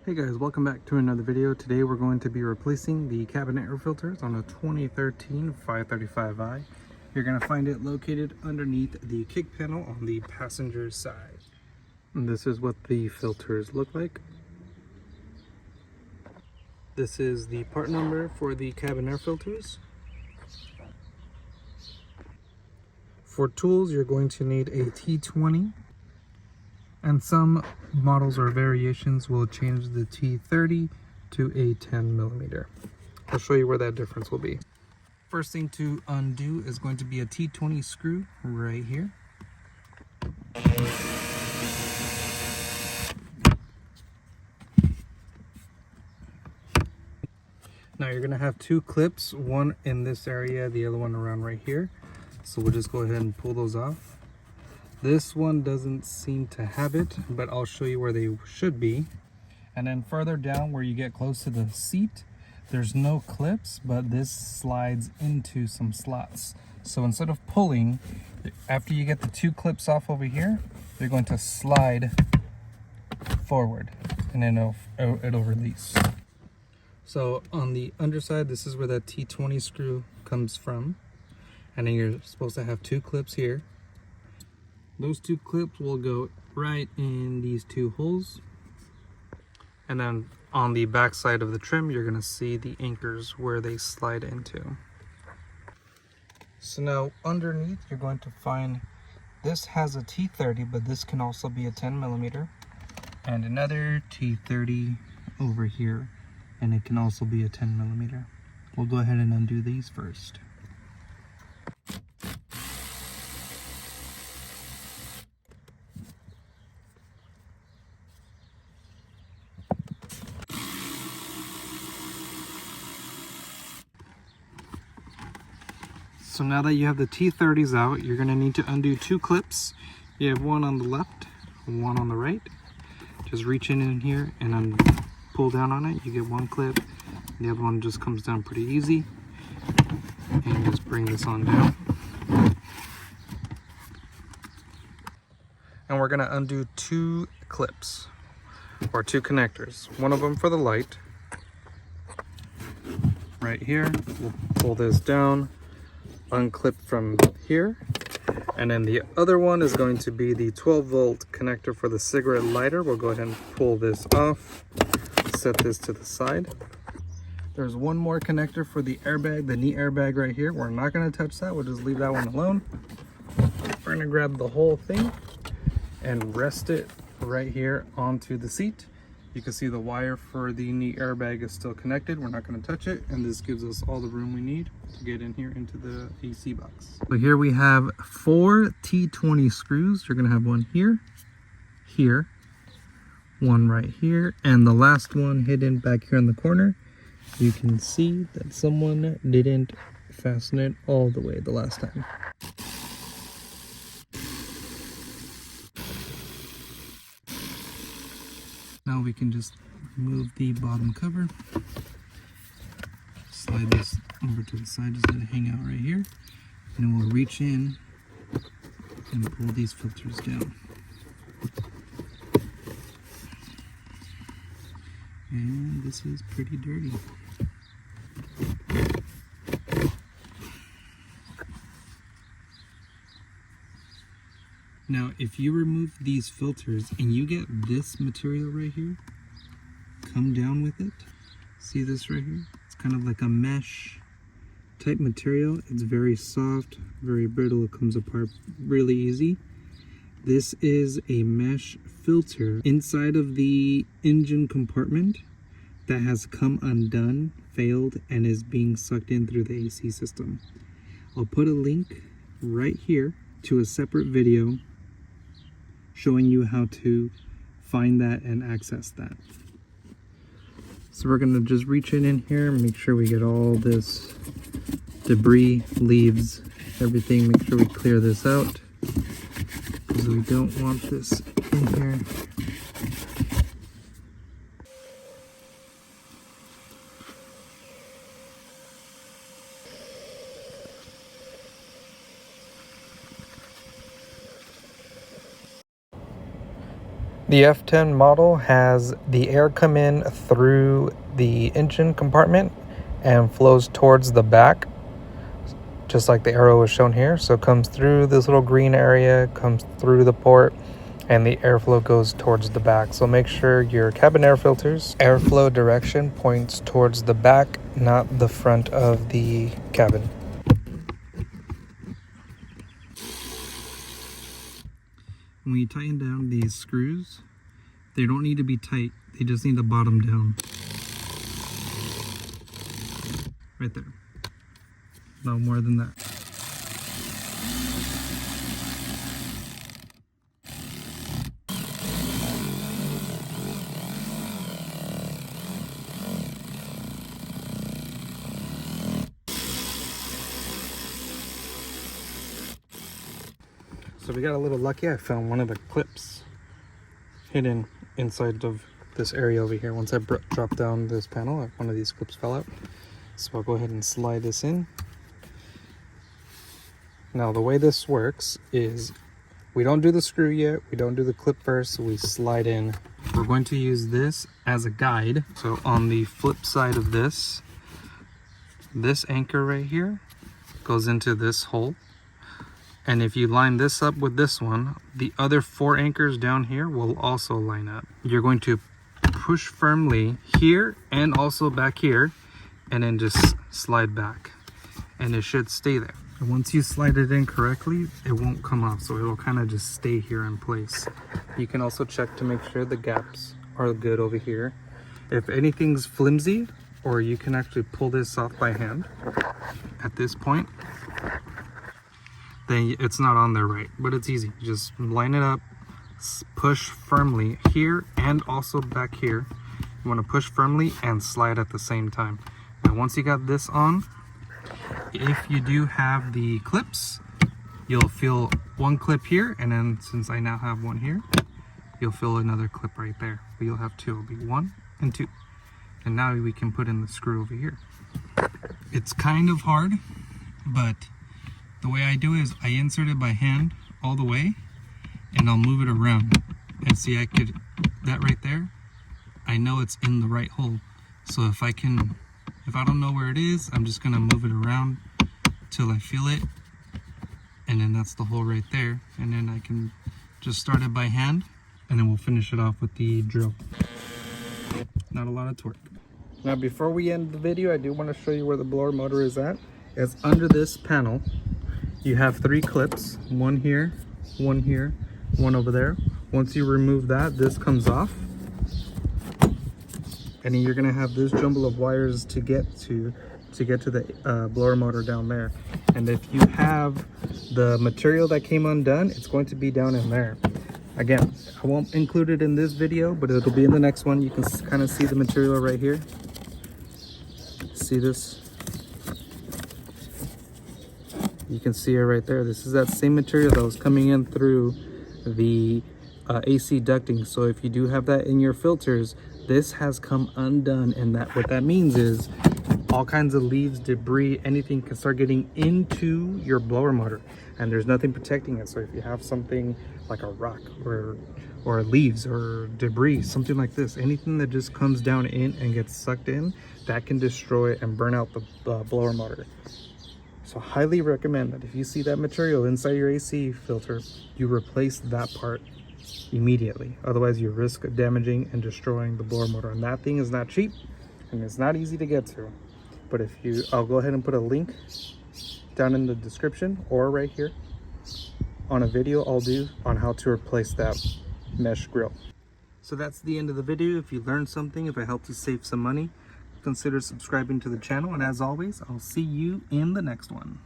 Hey guys, welcome back to another video. Today we're going to be replacing the cabin air filters on a 2013 535i. You're going to find it located underneath the kick panel on the passenger side. And this is what the filters look like. This is the part number for the cabin air filters. For tools, you're going to need a T20. And some models or variations will change the T30 to a 10 millimeter. I'll show you where that difference will be. First thing to undo is going to be a T20 screw right here. Now you're gonna have two clips, one in this area, the other one around right here. So we'll just go ahead and pull those off. This one doesn't seem to have it, but I'll show you where they should be. And then further down where you get close to the seat, there's no clips, but this slides into some slots. So instead of pulling, after you get the two clips off over here, you're going to slide forward and then it'll release. So on the underside, this is where that T20 screw comes from. And then you're supposed to have two clips here. Those two clips will go right in these two holes. And then on the back side of the trim, you're going to see the anchors where they slide into. So now underneath, you're going to find this has a T30, but this can also be a 10 millimeter. And another T30 over here, and it can also be a 10 millimeter. We'll go ahead and undo these first. So now that you have the T30s out, you're going to need to undo two clips. You have one on the left, one on the right. Just reach in here and then pull down on it. You get one clip. The other one just comes down pretty easy. And just bring this on down. And we're going to undo two clips, or two connectors. One of them for the light. Right here. We'll pull this down. Unclip from here, and then the other one is going to be the 12-volt connector for the cigarette lighter. We'll go ahead and pull this off, set this to the side. There's one more connector for the airbag, the knee airbag right here. We're not going to touch that, we'll just leave that one alone. We're going to grab the whole thing and rest it right here onto the seat. You can see the wire for the knee airbag is still connected. We're not going to touch it, and this gives us all the room we need to get in here into the AC box. So here we have 4 T20 screws. You're going to have one here, here, one right here, and the last one hidden back here in the corner. You can see that someone didn't fasten it all the way the last time. Now we can just remove the bottom cover, slide this over to the side, just let it hang out right here, and then we'll reach in and pull these filters down. And this is pretty dirty. Now, if you remove these filters and you get this material right here, come down with it. See this right here? It's kind of like a mesh type material. It's very soft, very brittle. It comes apart really easy. This is a mesh filter inside of the engine compartment that has come undone, failed, and is being sucked in through the AC system. I'll put a link right here to a separate video showing you how to find that and access that. So we're going to just reach in here and make sure we get all this debris, leaves, everything. Make sure we clear this out because we don't want this in here. The F10 model has the air come in through the engine compartment and flows towards the back, just like the arrow is shown here. So it comes through this little green area, comes through the port, and the airflow goes towards the back. So make sure your cabin air filters airflow direction points towards the back, not the front of the cabin. When you tighten down these screws, they don't need to be tight, they just need to bottom down. Right there. No more than that. So we got a little lucky. I found one of the clips hidden inside of this area over here. Once I dropped down this panel, one of these clips fell out. So I'll go ahead and slide this in. Now the way this works is we don't do the screw yet, we don't do the clip first, we slide in. We're going to use this as a guide. So on the flip side of this anchor right here goes into this hole. And if you line this up with this one, the other 4 anchors down here will also line up. You're going to push firmly here and also back here, and then just slide back. And it should stay there. And once you slide it in correctly, it won't come off, so it'll kind of just stay here in place. You can also check to make sure the gaps are good over here. If anything's flimsy, or you can actually pull this off by hand at this point, then it's not on there right, but it's easy. Just line it up, push firmly here and also back here. You want to push firmly and slide at the same time. Now once you got this on, if you do have the clips, you'll feel one clip here, and then since I now have one here, you'll feel another clip right there. But you'll have 2, it'll be 1 and 2. And now we can put in the screw over here. It's kind of hard, but the way I do it is I insert it by hand all the way, and I'll move it around. And see, that right there, I know it's in the right hole. So if I don't know where it is, I'm just gonna move it around till I feel it. And then that's the hole right there. And then I can just start it by hand, and then we'll finish it off with the drill. Not a lot of torque. Now before we end the video, I do want to show you where the blower motor is at. It's under this panel. You have 3 clips, one here, one over there. Once you remove that, this comes off. And then you're gonna have this jumble of wires to get to the blower motor down there. And if you have the material that came undone, it's going to be down in there. Again, I won't include it in this video, but it'll be in the next one. You can kind of see the material right here. See this? You can see it right there. This is that same material that was coming in through the AC ducting. So if you do have that in your filters, this has come undone, and what that means is all kinds of leaves, debris, anything can start getting into your blower motor, and there's nothing protecting it. So if you have something like a rock or leaves or debris, something like this, anything that just comes down in and gets sucked in, that can destroy and burn out the blower motor. So highly recommend that if you see that material inside your AC filter, you replace that part immediately. Otherwise you risk damaging and destroying the blower motor, and that thing is not cheap and it's not easy to get to. But I'll go ahead and put a link down in the description or right here on a video I'll do on how to replace that mesh grill. So that's the end of the video. If you learned something, if I helped you save some money, consider subscribing to the channel, and as always, I'll see you in the next one.